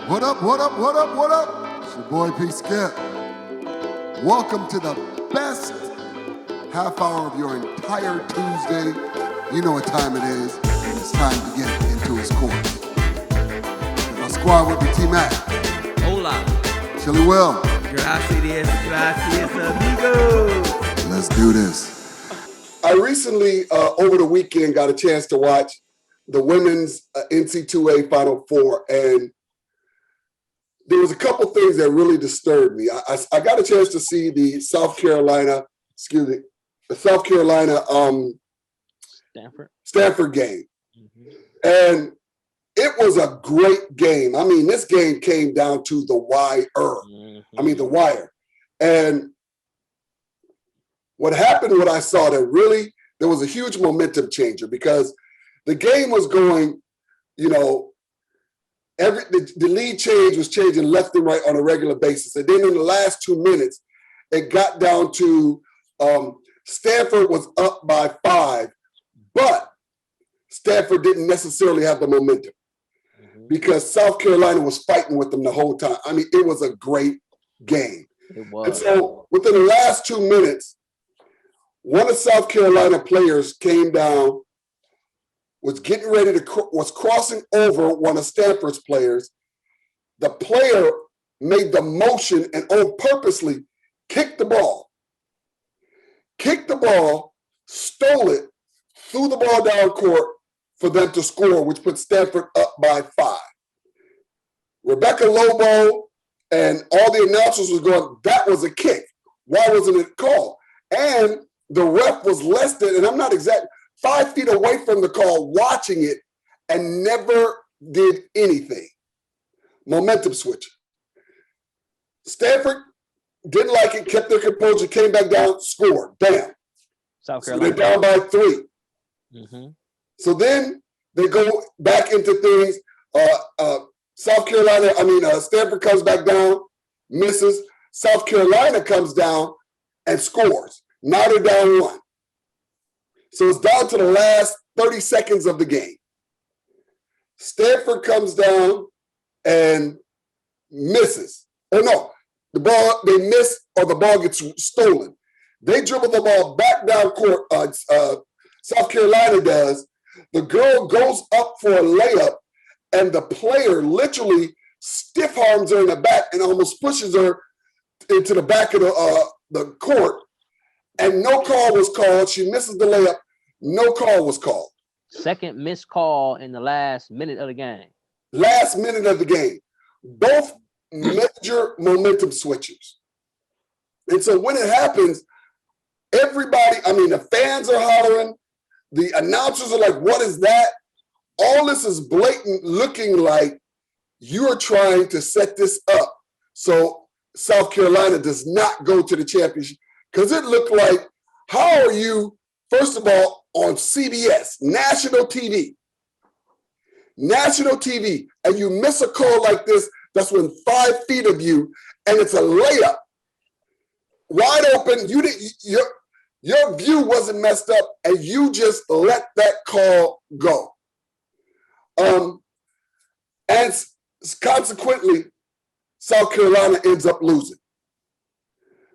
What up, what up, what up, what up? It's your boy P. Skip. Welcome to the best half hour of your entire Tuesday. You know what time it is. It's time to get into his course. My squad with me, T-Mac. Hola. Chili Will. Gracias, amigos. Let's do this. I recently, over the weekend, got a chance to watch the women's NC2A Final Four, and there was a couple things that really disturbed me. I got a chance to see the South Carolina Stanford game. Mm-hmm. And it was a great game. I mean, this game came down to the wire. Mm-hmm. I mean, the wire. And what happened, what I saw, that really, there was a huge momentum changer because the game was going, you know, the lead change was changing left and right on a regular basis. And then in the last 2 minutes, it got down to Stanford was up by 5, but Stanford didn't necessarily have the momentum because South Carolina was fighting with them the whole time. I mean, it was a great game. It was. And so within the last 2 minutes, one of South Carolina players came down, was getting ready to, was crossing over one of Stanford's players. The player made the motion and purposely kicked the ball, stole it, threw the ball down court for them to score, which put Stanford up by 5. Rebecca Lobo and all the announcers was going, that was a kick. Why wasn't it called? And the ref was less than, and I'm not exact, 5 feet away from the call, watching it, and never did anything. Momentum switch. Stanford didn't like it, kept their composure, came back down, scored. Bam. South Carolina. So they're down by 3. Mm-hmm. So then they go back into things. Stanford comes back down, misses. South Carolina comes down and scores. Now they're down 1. So it's down to the last 30 seconds of the game. Stanford comes down and misses. Or no, they miss or the ball gets stolen. They dribble the ball back down court. South Carolina does. The girl goes up for a layup, and the player literally stiff arms her in the back and almost pushes her into the back of the court. And no call was called. She misses the layup. No call was called. Second missed call in the last minute of the game. Last minute of the game. Both major momentum switches. And so when it happens, everybody, I mean, the fans are hollering. The announcers are like, what is that? All this is blatant, looking like you are trying to set this up so South Carolina does not go to the championship. Because it looked like, how are you, first of all, on CBS, national TV, and you miss a call like this that's within 5 feet of you, and it's a layup, wide open. You didn't. Your view wasn't messed up, and you just let that call go. And consequently, South Carolina ends up losing.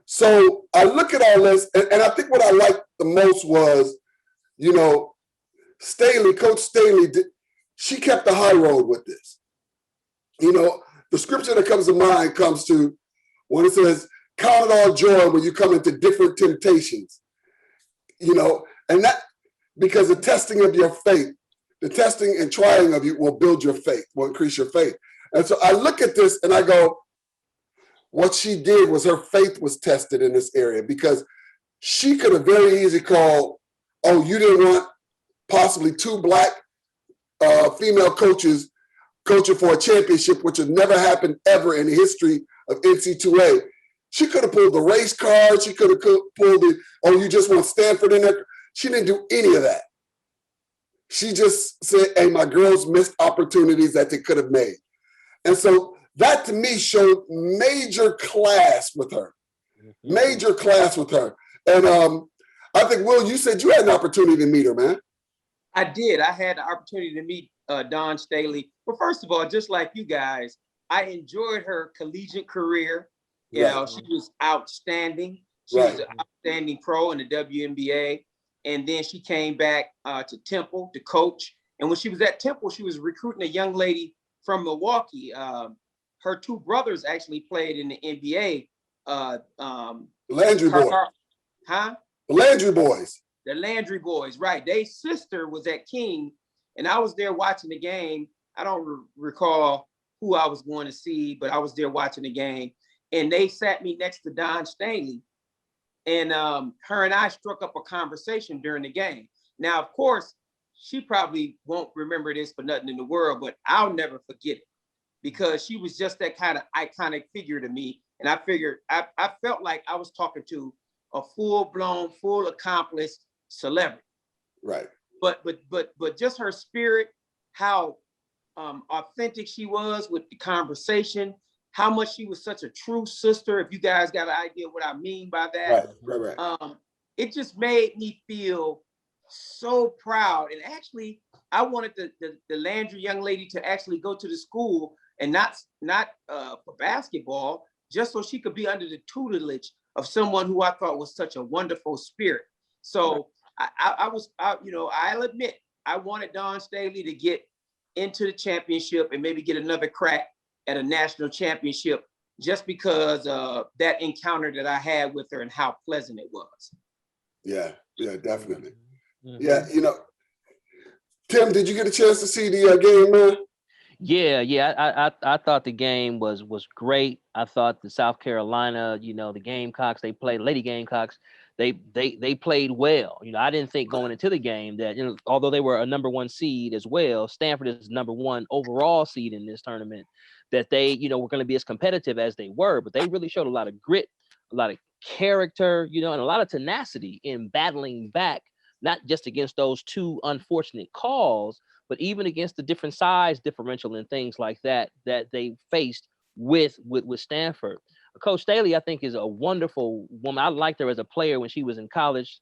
So I look at all this, and I think what I liked the most was, you know, Coach Staley, she kept the high road with this. You know, the scripture that comes to mind comes to when it says, count it all joy when you come into different temptations. You know, and that, because the testing of your faith, the testing and trying of you will build your faith, will increase your faith. And so I look at this and I go, what she did was her faith was tested in this area, because she could have very easily called, oh, you didn't want possibly 2 black female coaches coaching for a championship, which had never happened ever in the history of NC2A. She could have pulled the race card. She could have pulled you just want Stanford in there. She didn't do any of that. She just said, hey, my girls missed opportunities that they could have made. And so that to me showed major class with her. Major class with her. And I think, Will, you said you had an opportunity to meet her, man. I did. I had the opportunity to meet Don Staley. But first of all, just like you guys, I enjoyed her collegiate career. You Right. know, she was outstanding. She Right. was an outstanding pro in the WNBA. And then she came back to Temple to coach. And when she was at Temple, she was recruiting a young lady from Milwaukee. Her two brothers actually played in the NBA. Landry boys. Huh? The Landry boys. The Landry boys, right. Their sister was at King, and I was there watching the game. I don't recall who I was going to see, but I was there watching the game. And they sat me next to Don Stanley. And her and I struck up a conversation during the game. Now, of course, she probably won't remember this for nothing in the world, but I'll never forget it because she was just that kind of iconic figure to me. And I figured, I felt like I was talking to a full-blown, full accomplished celebrity. Right. But just her spirit, how authentic she was with the conversation, how much she was such a true sister. If you guys got an idea what I mean by that, right. It just made me feel so proud. And actually, I wanted the Landry young lady to actually go to the school and not for basketball, just so she could be under the tutelage of someone who I thought was such a wonderful spirit. So I'll admit, I wanted Dawn Staley to get into the championship and maybe get another crack at a national championship just because of that encounter that I had with her and how pleasant it was. Yeah, definitely. Mm-hmm. Yeah, Tim, did you get a chance to see the game, man? Yeah. I thought the game was great. I thought the South Carolina, the Gamecocks, they played Lady Gamecocks. They played well. I didn't think going into the game that, although they were a number one seed as well, Stanford is number one overall seed in this tournament, that they, were going to be as competitive as they were, but they really showed a lot of grit, a lot of character, and a lot of tenacity in battling back, not just against those two unfortunate calls, but even against the different size differential and things like that they faced with Stanford. Coach Staley, I think, is a wonderful woman. I liked her as a player when she was in college.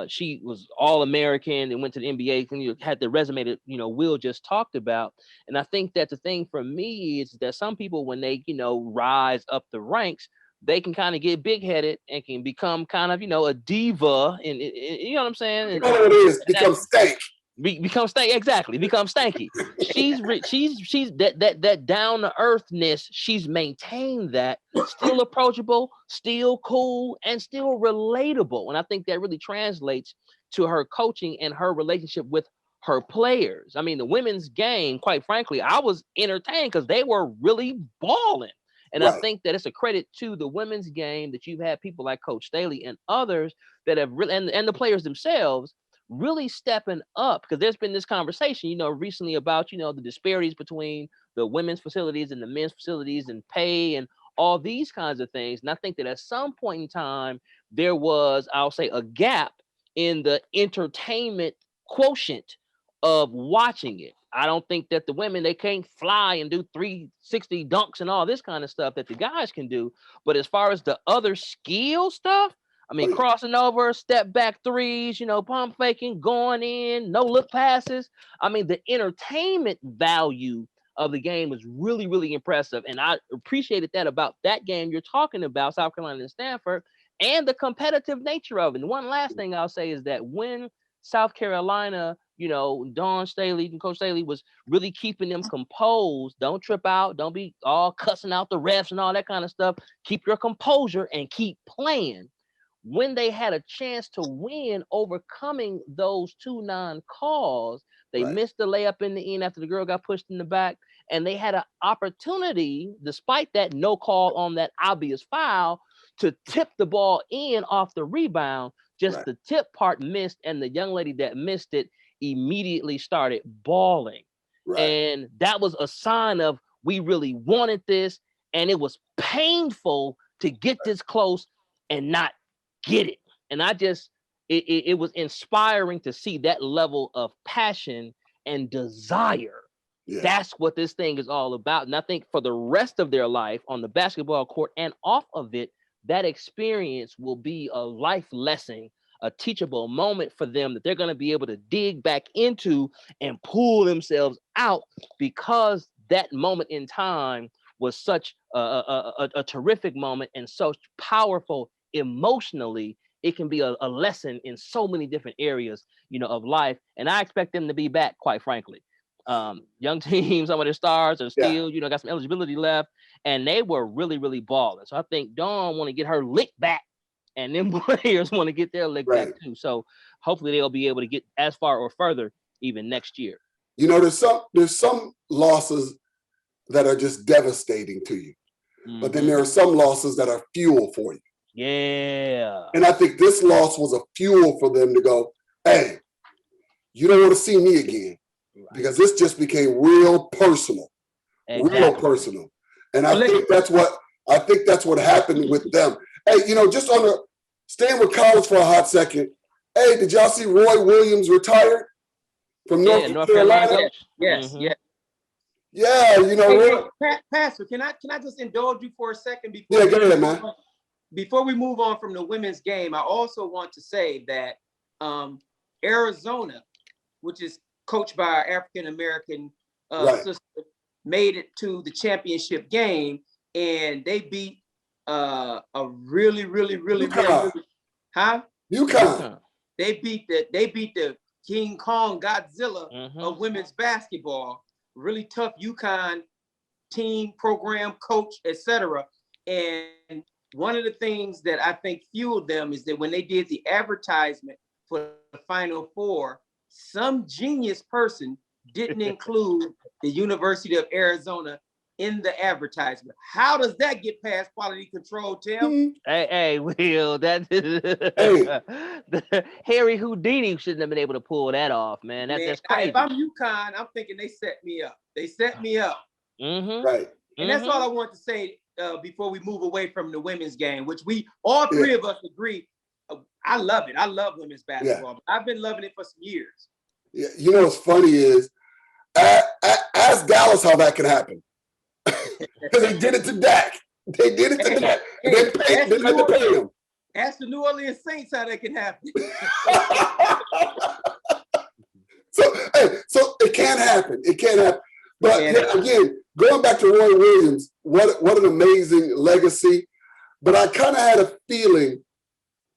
She was All-American and went to the NBA and had the resume that, Will just talked about. And I think that the thing for me is that some people, when they, rise up the ranks, they can kind of get big-headed and can become kind of, a diva. And you know what I'm saying? You know what it is? Become stank. Become stanky. Exactly. Become stanky. She's that down to earthness. She's maintained that, still approachable, still cool, and still relatable. And I think that really translates to her coaching and her relationship with her players. I mean, the women's game, quite frankly, I was entertained because they were really balling. And I think that it's a credit to the women's game that you've had people like Coach Staley and others that have really, and the players themselves, really stepping up, because there's been this conversation, recently about, the disparities between the women's facilities and the men's facilities and pay and all these kinds of things. And I think that at some point in time, there was, I'll say, a gap in the entertainment quotient of watching it. I don't think that the women, they can't fly and do 360 dunks and all this kind of stuff that the guys can do. But as far as the other skill stuff, I mean, crossing over, step back threes, pump faking, going in, no look passes. I mean, the entertainment value of the game was really, really impressive. And I appreciated that about that game you're talking about, South Carolina and Stanford, and the competitive nature of it. And one last thing I'll say is that when South Carolina, Dawn Staley and Coach Staley was really keeping them composed, don't trip out, don't be all cussing out the refs and all that kind of stuff. Keep your composure and keep playing. When they had a chance to win, overcoming those 2 non-calls, they missed the layup in the end after the girl got pushed in the back, and they had an opportunity, despite that no call on that obvious foul, to tip the ball in off the rebound. Just the tip part missed, and the young lady that missed it immediately started bawling. And that was a sign of, we really wanted this, and it was painful to get this close and not get it. And it was inspiring to see that level of passion and desire. That's what this thing is all about. And I think for the rest of their life on the basketball court and off of it, that experience will be a life lesson, a teachable moment for them that they're going to be able to dig back into and pull themselves out, because that moment in time was such a terrific moment and so powerful emotionally. It can be a lesson in so many different areas, of life. And I expect them to be back, quite frankly. Young teams, some of their stars are still, got some eligibility left, and they were really, really balling. So I think Dawn want to get her lick back, and then players want to get their lick back too. So hopefully they'll be able to get as far or further even next year. There's some losses that are just devastating to you, but then there are some losses that are fuel for you. Yeah. And I think this loss was a fuel for them to go, hey, you don't want to see me again, because this just became real personal, real personal. And I think that's what happened with them. Hey, just staying with college for a hot second. Hey, did y'all see Roy Williams retired from North Carolina? Yes. Yeah, Pastor, can I just indulge you for a second before? Yeah, go ahead, man. Before we move on from the women's game, I also want to say that Arizona, which is coached by our African-American sister, made it to the championship game, and they beat a really UConn. They beat the King Kong Godzilla of women's basketball. Really tough UConn team, program, coach, etc. And one of the things that I think fueled them is that when they did the advertisement for the Final Four, some genius person didn't include the University of Arizona in the advertisement. How does that get past quality control, Tim? Hey, Will, Harry Houdini shouldn't have been able to pull that off, man. That's crazy. If I'm UConn, I'm thinking they set me up. Right. And that's all I want to say before we move away from the women's game, which all three of us agree. I love it. I love women's basketball. Yeah. I've been loving it for some years. Yeah, what's funny is, ask Dallas how that can happen. Because they did it to Dak. They did it to Dak. They had to pay him. Ask the New Orleans Saints how that can happen. So it can't happen. It can't happen. But again, going back to Roy Williams, what an amazing legacy. But I kind of had a feeling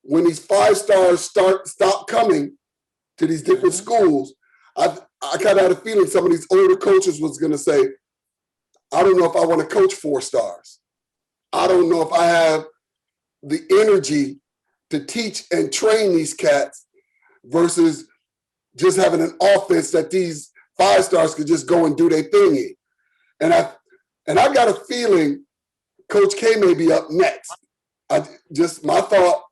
when these 5 stars stop coming to these different schools, I kind of had a feeling some of these older coaches was going to say, I don't know if I want to coach 4 stars. I don't know if I have the energy to teach and train these cats versus just having an offense that these 5 stars could just go and do their thing in. And I got a feeling Coach K may be up next. My thought,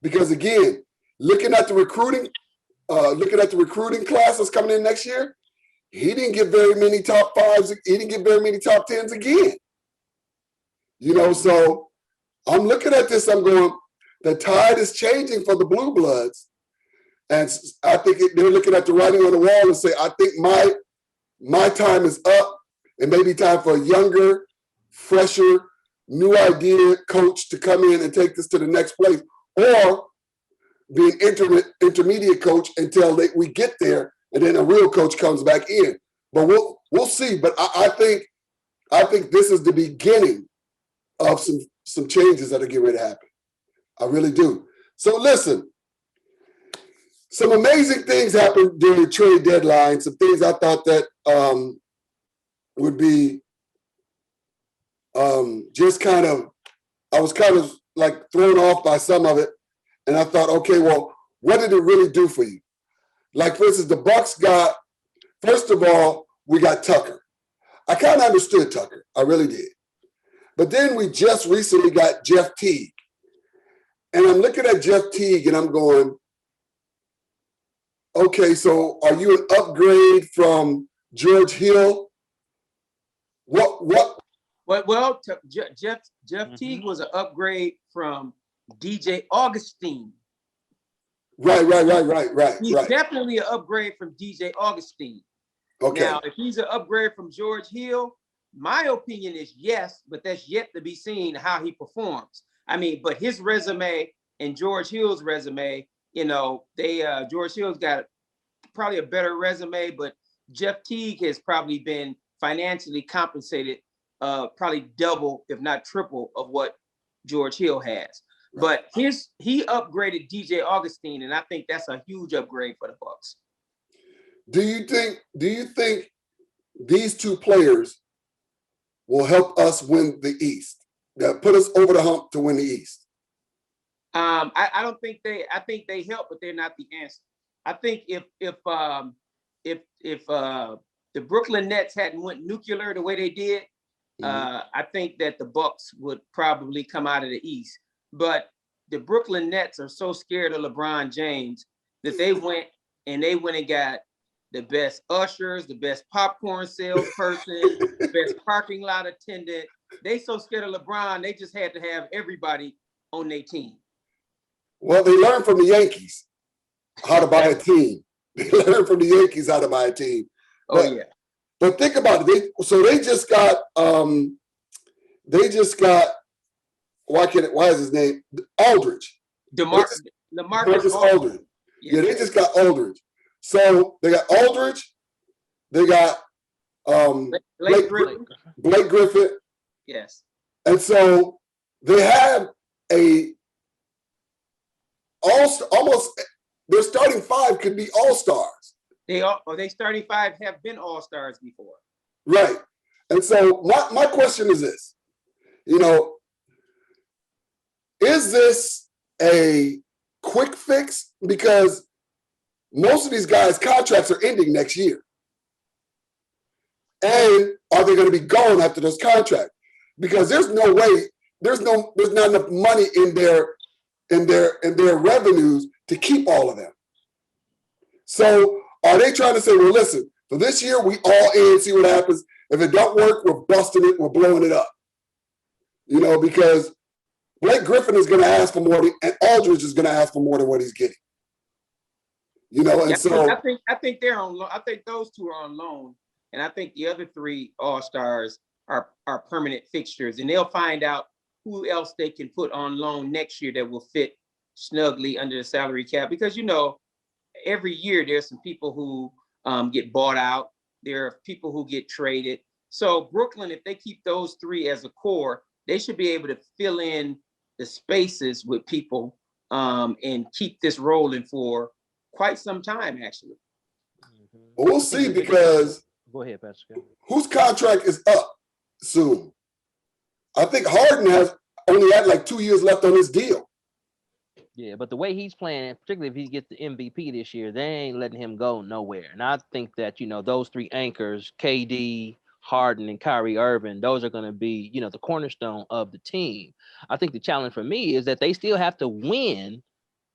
because again, looking at the recruiting class that's coming in next year, he didn't get very many top 5s. He didn't get very many top 10s again. So I'm looking at this, I'm going, the tide is changing for the Blue Bloods. And I think they're looking at the writing on the wall and say, I think my time is up. It may be time for a younger, fresher, new idea coach to come in and take this to the next place, or be an intermediate coach until we get there, and then a real coach comes back in. But we'll see. But I think this is the beginning of some changes that are getting ready to happen. I really do. So listen, some amazing things happened during the trade deadline. Some things I thought that would be just kind of, I was kind of like thrown off by some of it. And I thought, okay, well, what did it really do for you? Like, for instance, the Bucks got, first of all, we got Tucker. I kind of understood Tucker. I really did. But then we just recently got Jeff Teague. And I'm looking at Jeff Teague and I'm going, okay, so are you an upgrade from George Hill? What? Well, Jeff Teague was an upgrade from DJ Augustine. Right. He's definitely an upgrade from DJ Augustine. Okay. Now, if he's an upgrade from George Hill, my opinion is yes, but that's yet to be seen how he performs. I mean, but his resume and George Hill's resume, George Hill's got probably a better resume, but Jeff Teague has probably been financially compensated probably double, if not triple, of what George Hill has. But he upgraded DJ Augustine, and I think that's a huge upgrade for the Bucks. Do you think these two players will help us win the East? That put us over the hump to win the East? I don't think they. I think they help, but they're not the answer. I think if the Brooklyn Nets hadn't went nuclear the way they did, I think that the Bucks would probably come out of the East. But the Brooklyn Nets are so scared of LeBron James that they went and got the best ushers, the best popcorn salesperson, the best parking lot attendant. They so scared of LeBron, they just had to have everybody on their team. Well, they learned from the Yankees how to buy a team. They learned from the Yankees how to buy a team. But think about it. They just got why is his name Aldridge? LaMarcus Aldridge. Yeah, they just got Aldridge. So they got Aldridge, they got Blake Griffin. Yes. And so they have almost their starting five could be all-stars. They starting five have been all-stars before. Right. And so my question is this, is this a quick fix? Because most of these guys' contracts are ending next year. And are they going to be gone after those contracts? Because there's no way, there's not enough money in their revenues to keep all of them. So are they trying to say, well, listen, for this year, we all in, see what happens. If it don't work, we're busting it, we're blowing it up. Because Blake Griffin is going to ask for more, and Aldridge is going to ask for more than what he's getting. I think they're on loan. I think those two are on loan, and I think the other three all-stars are permanent fixtures, and they'll find out who else they can put on loan next year that will fit snugly under the salary cap. Because every year there's some people who get bought out. There are people who get traded. So Brooklyn, if they keep those three as a core, they should be able to fill in the spaces with people and keep this rolling for quite some time, actually. Well, we'll see, because go ahead, Pastor. Whose contract is up soon? I think Harden has only had like 2 years left on his deal. Yeah, but the way he's playing, particularly if he gets the MVP this year, they ain't letting him go nowhere. And I think that, those three anchors, KD, Harden, and Kyrie Irving, those are going to be, the cornerstone of the team. I think the challenge for me is that they still have to win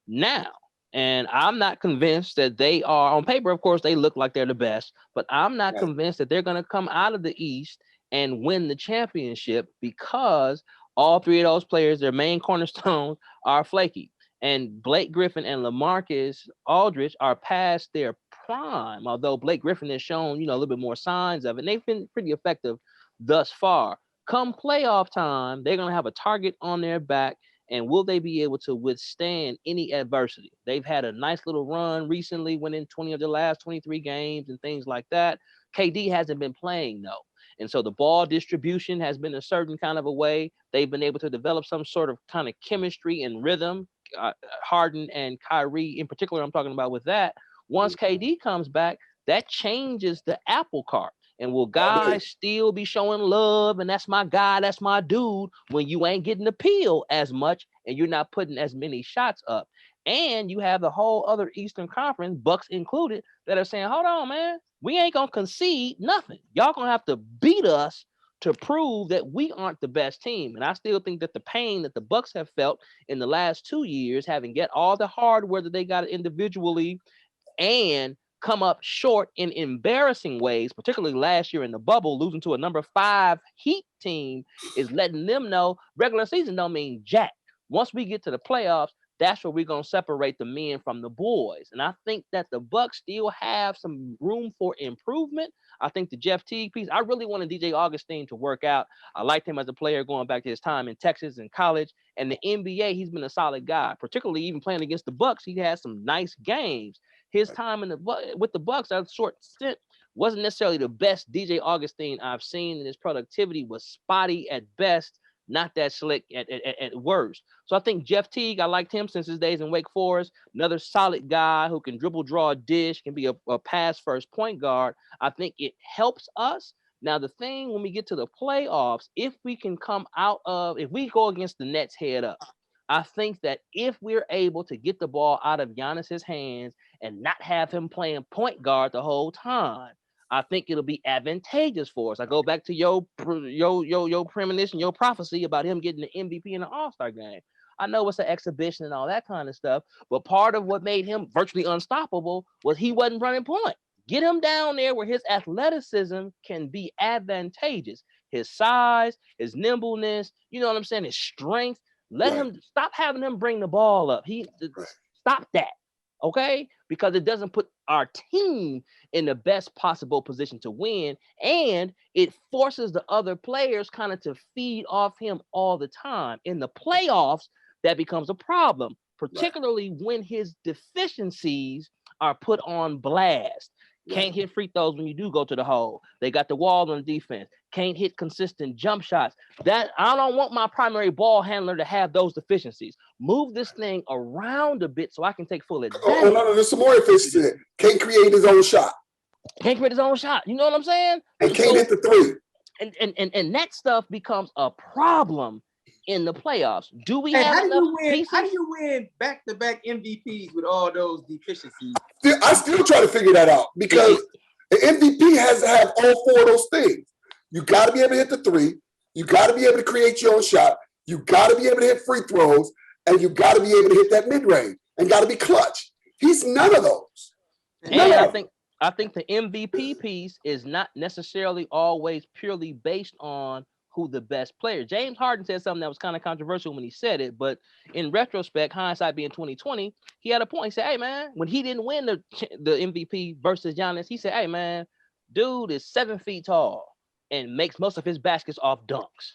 now. And I'm not convinced that they are, on paper, of course, they look like they're the best, but I'm not convinced that they're going to come out of the East and win the championship, because all three of those players, their main cornerstones, are flaky. And Blake Griffin and LaMarcus Aldridge are past their prime, although Blake Griffin has shown, a little bit more signs of it. And they've been pretty effective thus far. Come playoff time, they're going to have a target on their back. And will they be able to withstand any adversity? They've had a nice little run recently, winning 20 of the last 23 games and things like that. KD hasn't been playing, though. And so the ball distribution has been a certain kind of a way. They've been able to develop some sort of kind of chemistry and rhythm. Harden and Kyrie in particular, I'm talking about with that. Once KD comes back, that changes the apple cart. And will guys still be showing love? And that's my guy, that's my dude, when you ain't getting the peel as much and you're not putting as many shots up. And you have the whole other Eastern Conference, Bucks included, that are saying, hold on, man, we ain't going to concede nothing. Y'all going to have to beat us to prove that we aren't the best team. And I still think that the pain that the Bucks have felt in the last 2 years, having get all the hardware that they got individually and come up short in embarrassing ways, particularly last year in the bubble, losing to a number 5 Heat team, is letting them know regular season don't mean jack. Once we get to the playoffs, that's where we're going to separate the men from the boys. And I think that the Bucks still have some room for improvement. I think the Jeff Teague piece, I really wanted DJ Augustine to work out. I liked him as a player going back to his time in Texas and college. And the NBA, he's been a solid guy, particularly even playing against the Bucks. He had some nice games. His time with the Bucks, that short stint wasn't necessarily the best DJ Augustine I've seen, and his productivity was spotty at best, not that slick at worst. So I think Jeff Teague, I liked him since his days in Wake Forest. Another solid guy who can dribble, draw a dish, can be a pass first point guard. I think it helps us. Now, the thing when we get to the playoffs, if we go against the Nets head up, I think that if we're able to get the ball out of Giannis's hands and not have him playing point guard the whole time, I think it'll be advantageous for us. I go back to your premonition, your prophecy about him getting the MVP in the All-Star game. I know it's an exhibition and all that kind of stuff, but part of what made him virtually unstoppable was he wasn't running point. Get him down there where his athleticism can be advantageous. His size, his nimbleness, you know what I'm saying, his strength. Let him stop having him bring the ball up. Stop that. Okay? Because it doesn't put our team in the best possible position to win. And it forces the other players kind of to feed off him all the time. In the playoffs, that becomes a problem, particularly when his deficiencies are put on blast. Can't hit free throws when you do go to the hole. They got the wall on defense. Can't hit consistent jump shots. That I don't want my primary ball handler to have those deficiencies. Move this thing around a bit so I can take full advantage. Oh, no, there's some more efficiency. Can't create his own shot. Can't create his own shot. You know what I'm saying? And can't hit the three. And that stuff becomes a problem in the playoffs. Do we have enough pieces? How do you win back-to-back MVPs with all those deficiencies? I still try to figure that out because the MVP has to have all four of those things. You got to be able to hit the three. You got to be able to create your own shot. You got to be able to hit free throws, and you got to be able to hit that mid-range and got to be clutch. He's none of those. I think the MVP piece is not necessarily always purely based on who the best player. James Harden said something that was kind of controversial when he said it, but in retrospect, hindsight being 2020, he had a point. He said, hey man, when he didn't win the MVP versus Giannis, he said, hey man, dude is 7 feet tall and makes most of his baskets off dunks.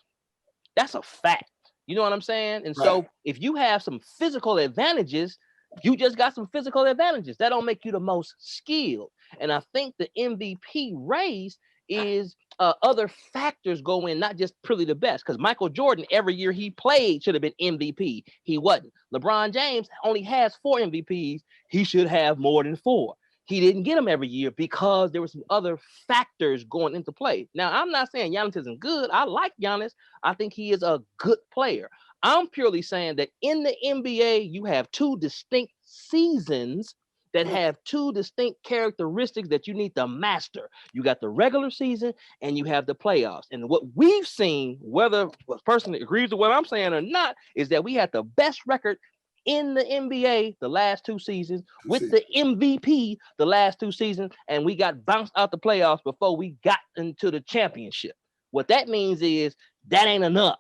That's a fact. You know what I'm saying? And so if you have some physical advantages, you just got some physical advantages. That don't make you the most skilled. And I think the MVP race is other factors go in, not just purely the best. Because Michael Jordan, every year he played, should have been MVP. He wasn't. LeBron James only has 4 MVPs. He should have more than 4. He didn't get them every year because there were some other factors going into play. Now, I'm not saying Giannis isn't good. I like Giannis. I think he is a good player. I'm purely saying that in the NBA, you have 2 distinct seasons that have 2 distinct characteristics that you need to master. You got the regular season and you have the playoffs. And what we've seen, whether a person agrees with what I'm saying or not, is that we had the best record in the NBA the last 2 seasons with the MVP the last 2 seasons, and we got bounced out the playoffs before we got into the championship. What that means is that ain't enough.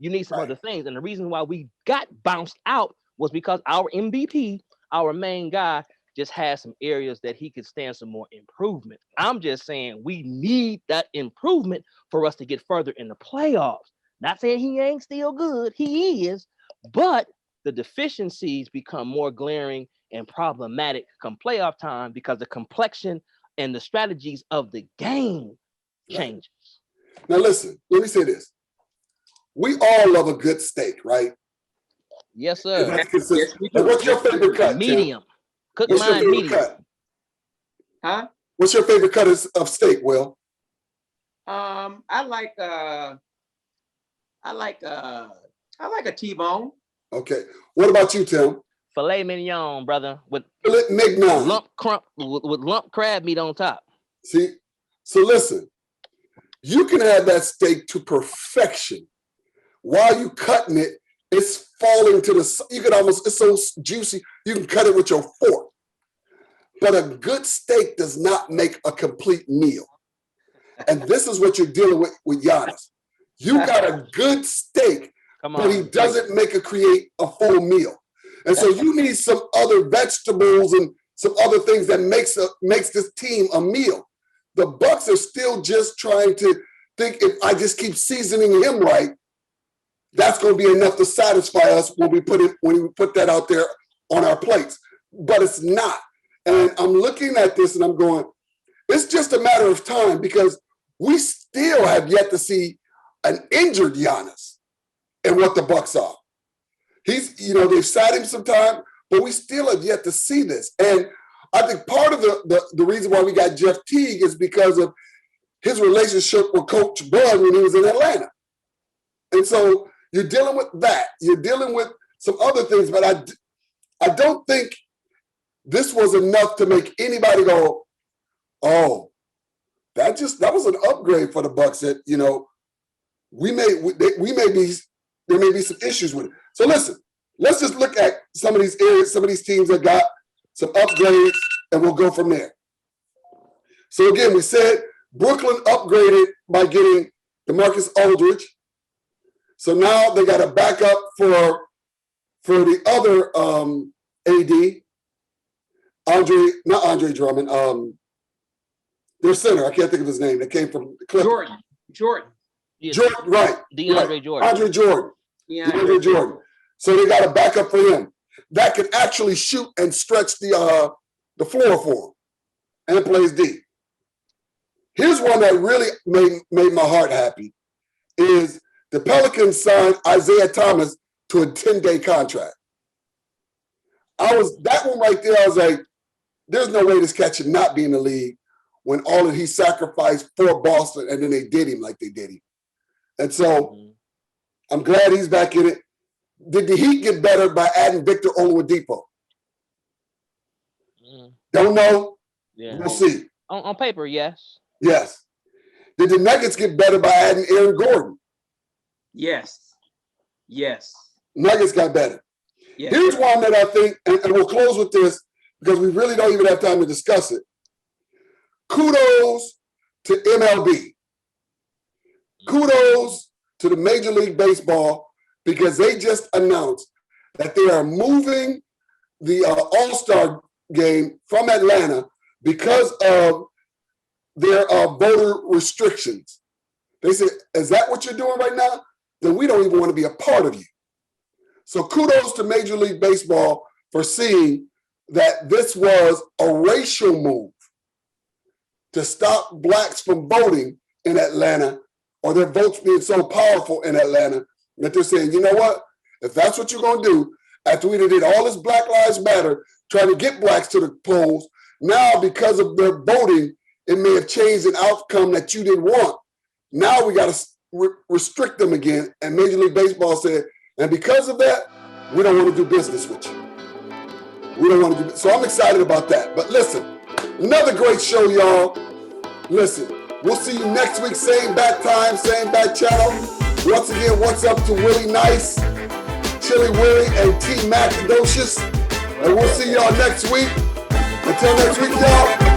You need some other things. And the reason why we got bounced out was because our MVP, our main guy, just has some areas that he could stand some more improvement. I'm just saying we need that improvement for us to get further in the playoffs. Not saying he ain't still good. He is, but the deficiencies become more glaring and problematic come playoff time because the complexion and the strategies of the game changes. Now listen, let me say this. We all love a good steak, right? Yes, sir. Yes, what's your favorite cut? Medium. Cook What's mine medium. Cut? Huh? What's your favorite cut of steak, Will? I like a T-bone. Okay. What about you, Tim? Filet mignon, brother, with Filet mignon. with lump crab meat on top. See? So listen, you can have that steak to perfection. While you cutting it, it's falling to the, you can almost, it's so juicy, you can cut it with your fork. But a good steak does not make a complete meal. And this is what you're dealing with Giannis. You got a good steak, but he doesn't create a full meal. And so you need some other vegetables and some other things that makes this team a meal. The Bucks are still just trying to think, if I just keep seasoning him right, that's going to be enough to satisfy us when we put that out there on our plates. But it's not. And I'm looking at this and I'm going, it's just a matter of time because we still have yet to see an injured Giannis and what the Bucks are. He's, they've sat him some time, but we still have yet to see this. And I think part of the reason why we got Jeff Teague is because of his relationship with Coach Bud when he was in Atlanta. And so you're dealing with that. You're dealing with some other things, but I don't think this was enough to make anybody go, oh, that was an upgrade for the Bucks that, there may be some issues with it. So listen, let's just look at some of these areas, some of these teams that got some upgrades, and we'll go from there. So again, we said Brooklyn upgraded by getting DeMarcus Aldridge. So now they got a backup for the other AD, not Andre Drummond, their center. I can't think of his name. They came from the Clippers. Jordan. Yeah, Jordan, right. DeAndre right. Jordan. Andre Jordan. DeAndre Jordan. So they got a backup for him that can actually shoot and stretch the floor for him and plays D. Here's one that really made my heart happy is the Pelicans signed Isaiah Thomas to a 10-day contract. That one right there, I was like, there's no way this cat should not be in the league when all of he sacrificed for Boston and then they did him like they did him. And so I'm glad he's back in it. Did the Heat get better by adding Victor Oladipo? Don't know. Yeah. We'll see. On paper, yes. Yes. Did the Nuggets get better by adding Aaron Gordon? Yes. Nuggets got better. Yes. Here's one that I think, and we'll close with this because we really don't even have time to discuss it. Kudos to MLB. Kudos to the Major League Baseball because they just announced that they are moving the All-Star game from Atlanta because of their voter restrictions. They said, is that what you're doing right now? Then we don't even want to be a part of you. So kudos to Major League Baseball for seeing that this was a racial move to stop blacks from voting in Atlanta or their votes being so powerful in Atlanta that they're saying, you know what? If that's what you're going to do, after we did all this Black Lives Matter, trying to get blacks to the polls, now because of their voting, it may have changed an outcome that you didn't want. Now we got to restrict them again. And Major League Baseball said, and because of that, we don't want to do business with you. We don't want to do. So I'm excited about that. But listen, another great show, y'all. Listen, we'll see you next week. Same bat time, same bat channel. Once again, what's up to Willie Nice, Chili Willie, and T Macadocious. And we'll see y'all next week. Until next week, y'all.